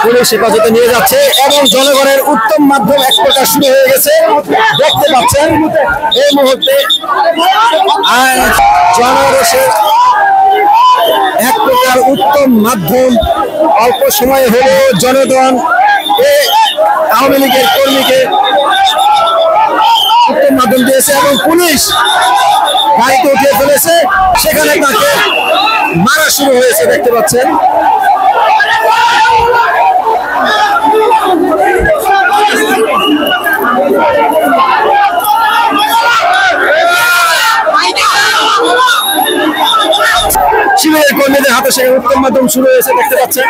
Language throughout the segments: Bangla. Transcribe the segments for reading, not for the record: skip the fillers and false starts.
পুলিশ হেফাজতে নিয়ে যাচ্ছে এবং জনগণের উত্তম মাধ্যম এক প্রকার শুরু হয়ে গেছে। দেখতে পাচ্ছেন এই মুহূর্তে জনরোষের এক প্রকার উত্তম মাধ্যম অল্প সময়ে হলো জনগণ আওয়ামী লীগের কর্মীকে উত্তম মাধ্যম দিয়েছে এবং পুলিশ গাড়িতে উঠিয়ে ফেলেছে, সেখানে তাকে মারা শুরু হয়েছে। দেখতে পাচ্ছেন শিবিরের কর্মীদের হাতে সেখানে উত্তম মাধ্যম শুরু হয়েছে। দেখতে পাচ্ছেন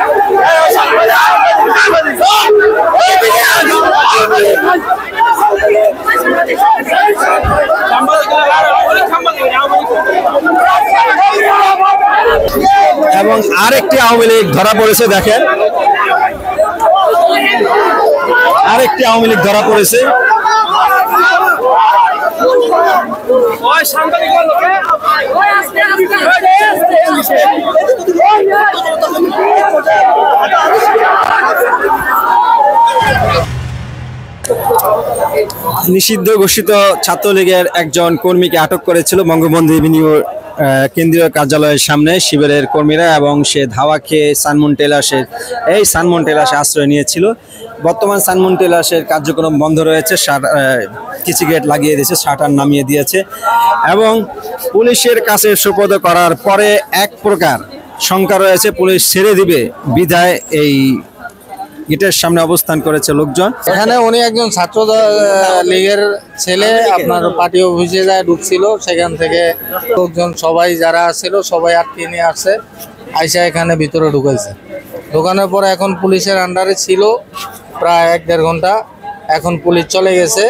এবং আরেকটি আওয়ামী লীগ ধরা পড়েছে। দেখেন আরেকটি আওয়ামী লীগ ধরা পড়েছে। নিষিদ্ধ ঘোষিত ছাত্রলীগের একজন কর্মীকে আটক করেছিল বঙ্গবন্ধু এভিনিউ কেন্দ্রীয় কার্যালয়ের সামনে শিবিরের কর্মীরা, এবং সে ধাওয়া খেয়ে সানমুন টেলার্সে আশ্রয় নিয়েছিল। বর্তমান সানমুন টেলার্সের কার্যক্রম বন্ধ রয়েছে, কিছু গেট লাগিয়ে দিয়েছে, শাটার নামিয়ে দিয়েছে এবং পুলিশের কাছে সোপর্দ করার পরে এক প্রকার শঙ্কা রয়েছে পুলিশ ছেড়ে দিবে বিধায় এই গেটের সামনে অবস্থান করেছে লোকজন। এখানে উনি একজন ছাত্র লীগের ছেলে, আপনার পার্টি অফিসে যায় ঢুকছিল, সেখান থেকে লোকজন সবাই যারা ছিল সবাই আটকে নিয়ে আসছে, আইসা এখানে ভিতরে ঢুকাইছে। ঢুকানোর পরে এখন পুলিশের আন্ডারে ছিল প্রায় 1-1.5 ঘন্টা। এখন পুলিশ চলে গেছে।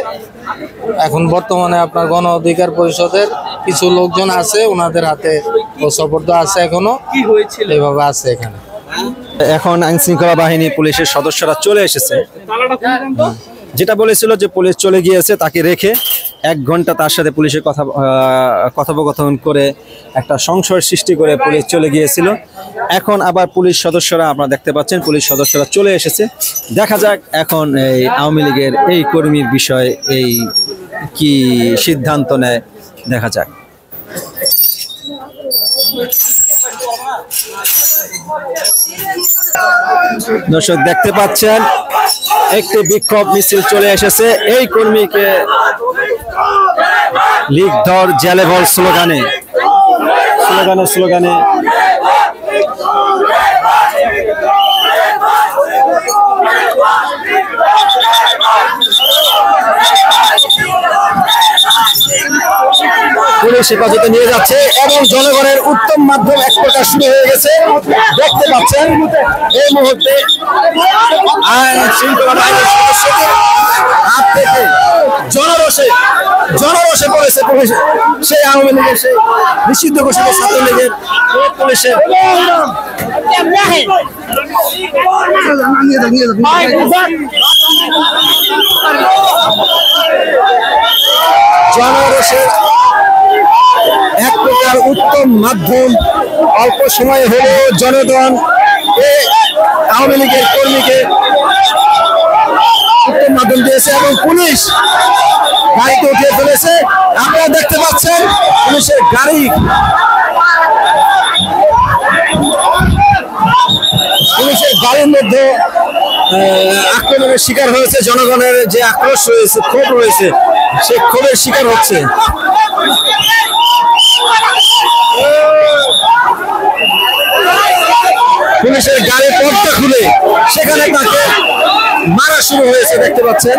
এখন বর্তমানে আপনার গণ অধিকার পরিষদের কিছু লোকজন আছে, ওনাদের হাতে সোপর্দ আছে, এখনো কি হয়েছিল এভাবে আছে এখানে। এখন আইন শৃঙ্খলা বাহিনী পুলিশের সদস্যরা চলে এসেছে। যেটা বলেছিল যে পুলিশ চলে গিয়েছে, তাকে রেখে 1 ঘন্টা তার সাথে পুলিশের কথোপকথন করে একটা সংশয় সৃষ্টি করে পুলিশ চলে গিয়েছিল। এখন আবার পুলিশ সদস্যরা, আপনারা দেখতে পাচ্ছেন পুলিশ সদস্যরা চলে এসেছে। দেখা যাক এখন এই আওয়ামী লীগের এই কর্মীর বিষয়ে এই কি সিদ্ধান্ত নেয়, দেখা যাক। দর্শক দেখতে পাচ্ছেন একটি বিক্ষোভ মিছিল চলে এসেছে। এই কর্মীকে লীগ ধর জেলে ভর স্লোগানে পুলিশ হেফাজতে নিয়ে যাচ্ছে এবং জনগণের উত্তম মাধ্যম এক প্রকার শুরু হয়ে গেছে। দেখতে পাচ্ছেন এই মুহূর্তে আইন শৃঙ্খলা বাহিনীর সদস্যদের হাত থেকে জনরোষে পড়েছে পুলিশ, সেই আওয়ামী লীগের সেই নিষিদ্ধ ঘোষিত ছাত্রলীগের পুলিশের জনরোষের এক প্রকার উত্তম মাধ্যম অল্প সময়ে হলো জনগণ আওয়ামী লীগের কর্মীকে উত্তম মাধ্যম দিয়েছে এবং পুলিশ গাড়িতে উঠিয়ে ফেলেছে। আপনারা দেখতে পাচ্ছেন পুলিশের গাড়ির মধ্যে আক্রমণের শিকার হয়েছে। জনগণের যে আক্রোশ রয়েছে, ক্ষোভ রয়েছে, সে ক্ষোভের শিকার হচ্ছে। পুলিশের গাড়ির পর্দা খুলে সেখানে তাকে মারা শুরু হয়েছে। দেখতে পাচ্ছেন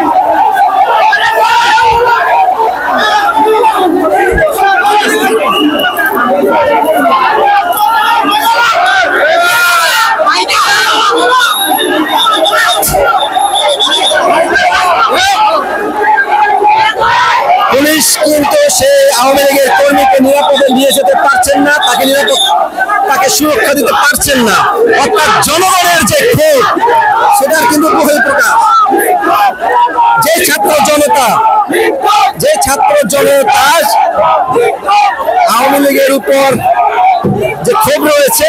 পুলিশ কিন্তু সেই আওয়ামী লীগের কর্মীকে নিরাপদে নিয়ে যেতে পারছে পারছেন না, তাকে সুরক্ষা দিতে পারছেন না, অর্থাৎ জনগণের যে ক্ষোভ সেটার কিন্তু বহিঃপ্রকাশ। যে ছাত্র জনতা আওয়ামী লীগের উপর যে ক্ষোভ রয়েছে,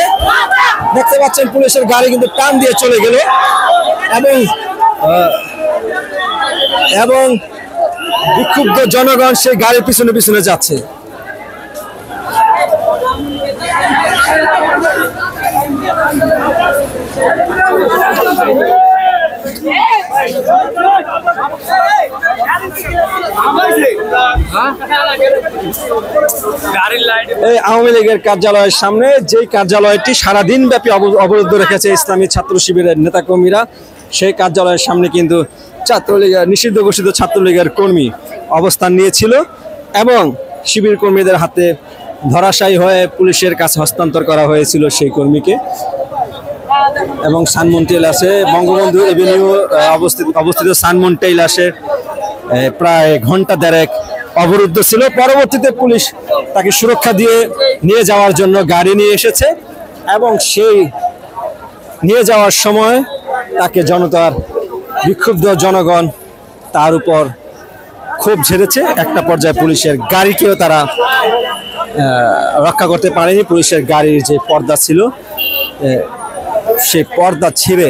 দেখতে পাচ্ছেন পুলিশের গাড়ি কিন্তু টান দিয়ে চলে গেল এবং বিক্ষুব্ধ জনগণ সেই গাড়ির পিছনে পিছনে যাচ্ছে। এই আওয়ামী লীগের কার্যালয়ের সামনে, যেই কার্যালয়টি সারাদিন ব্যাপী অবরুদ্ধ রেখেছে ইসলামী ছাত্র শিবিরের নেতাকর্মীরা, সেই কার্যালয়ের সামনে কিন্তু ছাত্রলীগের নিষিদ্ধ ঘোষিত ছাত্রলীগের কর্মী অবস্থান নিয়েছিল এবং শিবির কর্মীদের হাতে ধরাশায়ী হয়ে পুলিশের কাছে হস্তান্তর করা হয়েছিল সেই কর্মীকে। এবং সানমুন টেইলার্সে বঙ্গবন্ধু এভিনিউ অবস্থিত সানমুন টেইলার্সে প্রায় ঘন্টা দেড়েক অবরুদ্ধ ছিল। পরবর্তীতে পুলিশ তাকে সুরক্ষা দিয়ে নিয়ে যাওয়ার জন্য গাড়ি নিয়ে এসেছে এবং সেই নিয়ে যাওয়ার সময় তাকে জনতার বিক্ষুব্ধ জনগণ তার উপর ক্ষোভ ঝেড়েছে। একটা পর্যায়ে পুলিশের গাড়িকেও তারা রক্ষা করতে পারেনি। পুলিশের গাড়ির যে পর্দা ছিল সেই পর্দা ছিঁড়ে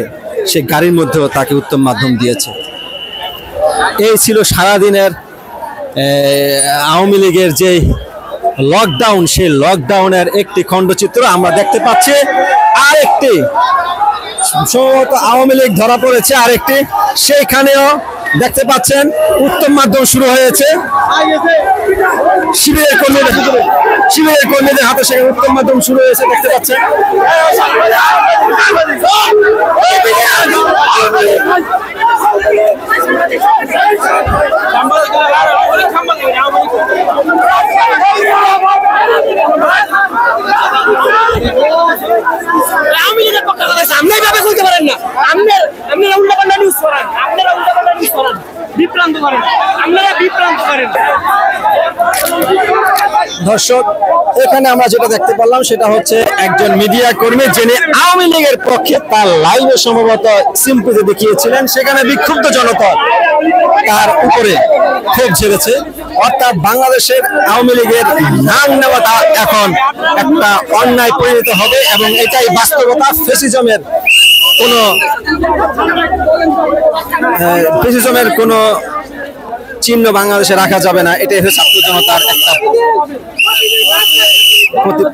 সে গাড়ির মধ্যেও তাকে উত্তম মাধ্যম দিয়েছে। এই ছিল সারাদিনের আওয়ামী লীগের যে লকডাউন, সেই লকডাউনের একটি খণ্ডচিত্র আমরা দেখতে পাচ্ছি। আরেকটি সম্ভবত আওয়ামী লীগ ধরা পড়েছে, আরেকটি সেইখানেও দেখতে পাচ্ছেন উত্তম মাধ্যম শুরু হয়েছে। শিবিরের কর্মীদের হাতে সেখানে উত্তম মাধ্যম শুরু হয়েছে, দেখতে পাচ্ছেন। দর্শক, এখানে আমরা যেটা দেখতে পারলাম সেটা হচ্ছে একজন মিডিয়া কর্মী যিনি আওয়ামী লীগের পক্ষে তার লাইভে সম্ভবত সিম্পথি দেখিয়েছিলেন। সেখানে বিক্ষুব্ধ জনতা তার উপরে ক্ষোভ ঝেড়েছে। অর্থাৎ বাংলাদেশের আওয়ামী লীগের নাম নেওয়াটা এখন একটা অন্যায় পরিণত হবে এবং এটাই বাস্তবতা। ফেসিজমের কোনো চিহ্ন বাংলাদেশে রাখা যাবে না, এটাই হচ্ছে ছাত্র জনতার একটা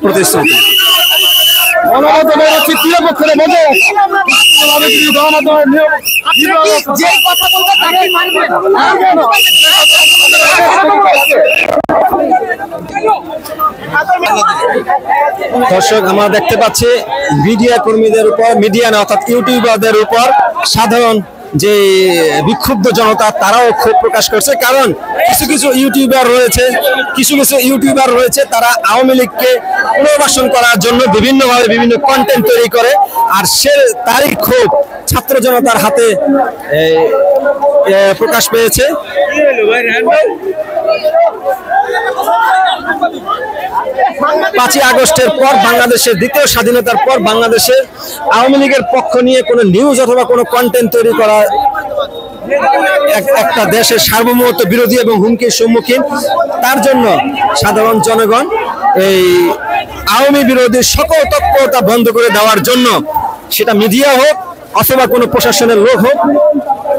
প্রতিশ্রুতি। দর্শক, আমরা দেখতে পাচ্ছি মিডিয়া কর্মীদের উপর, মিডিয়া না অর্থাৎ ইউটিউবারদের উপর সাধারণ যে বিক্ষুব্ধ জনতা তারাও ক্ষোভ প্রকাশ করছে। কারণ কিছু ইউটিউবার রয়েছে তারা আওয়ামী লীগকে পুনর্বাসন করার জন্য বিভিন্নভাবে বিভিন্ন কন্টেন্ট তৈরি করে, আর তারই ক্ষোভ ছাত্র জনতার হাতে প্রকাশ পেয়েছে। 5ই আগস্টের পর, বাংলাদেশের দ্বিতীয় স্বাধীনতার পর বাংলাদেশে আওয়ামী লীগের পক্ষ নিয়ে কোনো নিউজ অথবা কোনো কন্টেন্ট তৈরি করা একটা দেশের সার্বভৌমত্ব বিরোধী এবং হুমকির সম্মুখীন। তার জন্য সাধারণ জনগণ এই আওয়ামী বিরোধী সকল তৎপরতা বন্ধ করে দেওয়ার জন্য, সেটা মিডিয়া হোক অথবা কোনো প্রশাসনের লোক হোক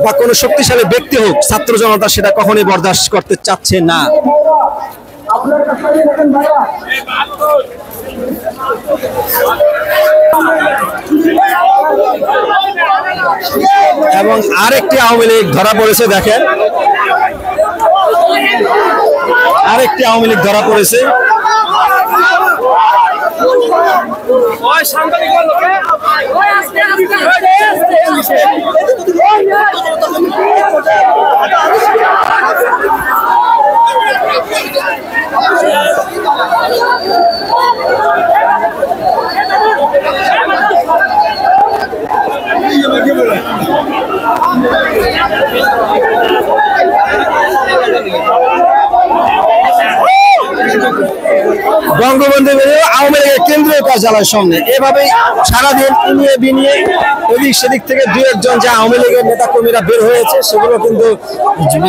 বা কোনো শক্তিশালী ব্যক্তি হোক, ছাত্র জনতা সেটা কখনোই বরদাস্ত করতে চাচ্ছে না। এবং আরেকটি আওয়ামী লীগ ধরা পড়েছে, দেখেন আরেকটি আওয়ামী লীগ ধরা পড়েছে। বঙ্গবন্ধু আওয়ামী লীগের কেন্দ্রীয় কার্যালয়ের সামনে এভাবেই সারাদিন ইনিয়ে বিনিয়ে এদিক সেদিক থেকে দু একজন যে আওয়ামী লীগের নেতা কর্মীরা বের হয়েছে সেগুলো কিন্তু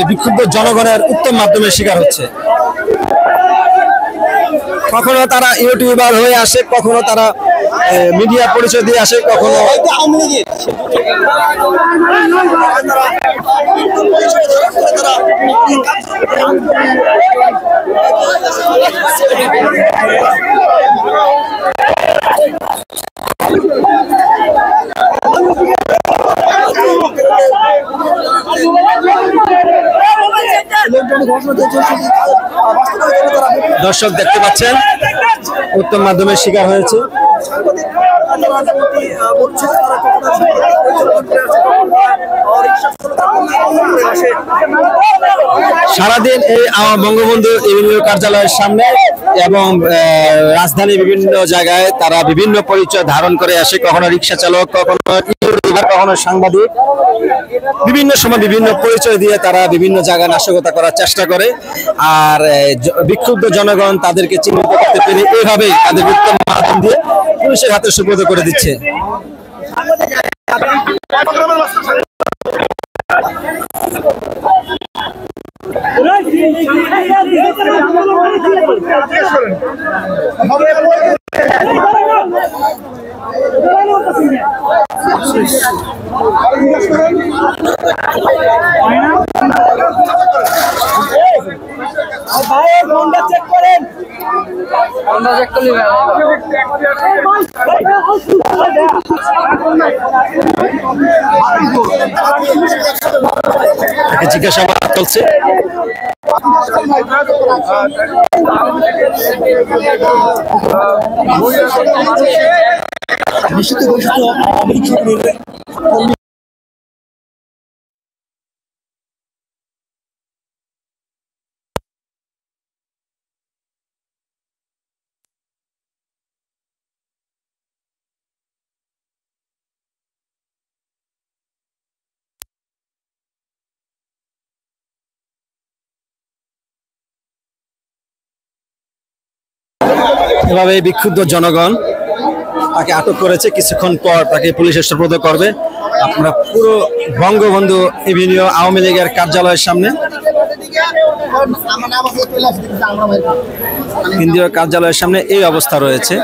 বিক্ষুব্ধ জনগণের উত্তম মাধ্যমের শিকার হচ্ছে। কখনো তারা ইউটিউবার হয়ে আসে, কখনো তারা মিডিয়া পরিচয় দিয়ে আসে, কখনো দর্শক দেখতে পাচ্ছেন উত্তম মাধ্যমের শিকার হয়েছে। সারাদিন এই বঙ্গবন্ধু এভিনিউ কার্যালয়ের সামনে এবং রাজধানীর বিভিন্ন জায়গায় তারা বিভিন্ন পরিচয় ধারণ করে আসে, কখনো রিক্সা চালক, কখনো ইউটিউবার, কখনো সাংবাদিক। বিভিন্ন সময় বিভিন্ন পরিচয় দিয়ে তারা বিভিন্ন জায়গায় নাশকতা করার চেষ্টা করে, আর বিক্ষুব্ধ জনগণ তাদেরকে চিহ্নিত করতে পেরে এইভাবেই তাদের উত্তম মাধ্যম দিয়ে পুলিশের হাতে সুপর্দ করে দিচ্ছে। জিজ্ঞাসাবাদ চলছে। এভাবে বিক্ষুব্ধ জনগণ তাকে আটক করেছে, কিছুক্ষণ পর তাকে পুলিশে সোপর্দ করবে। আপনারা পুরো বঙ্গবন্ধু এভিনিউ আওয়ামী লীগের কার্যালয়ের সামনে, কেন্দ্রীয় কার্যালয়ের সামনে এই অবস্থা রয়েছে,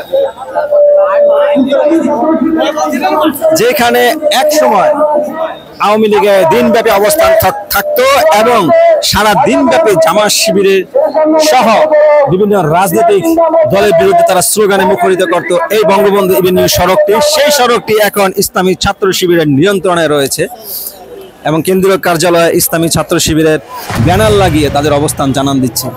যেখানে এক সময় আওয়ামী লীগের দিনব্যাপী অবস্থান থাকতো এবং সারা দিনব্যাপী জামাত শিবিরের সহ বিভিন্ন রাজনৈতিক দলের বিরুদ্ধে তারা স্লোগানে মুখরিত করত এই বঙ্গবন্ধু এভিনিউ সড়কটি। সেই সড়কটি এখন ইসলামী ছাত্র শিবিরের নিয়ন্ত্রণে রয়েছে এবং কেন্দ্রীয় কার্যালয়ে ইসলামী ছাত্র শিবিরের ব্যানার লাগিয়ে তাদের অবস্থান জানান দিচ্ছে।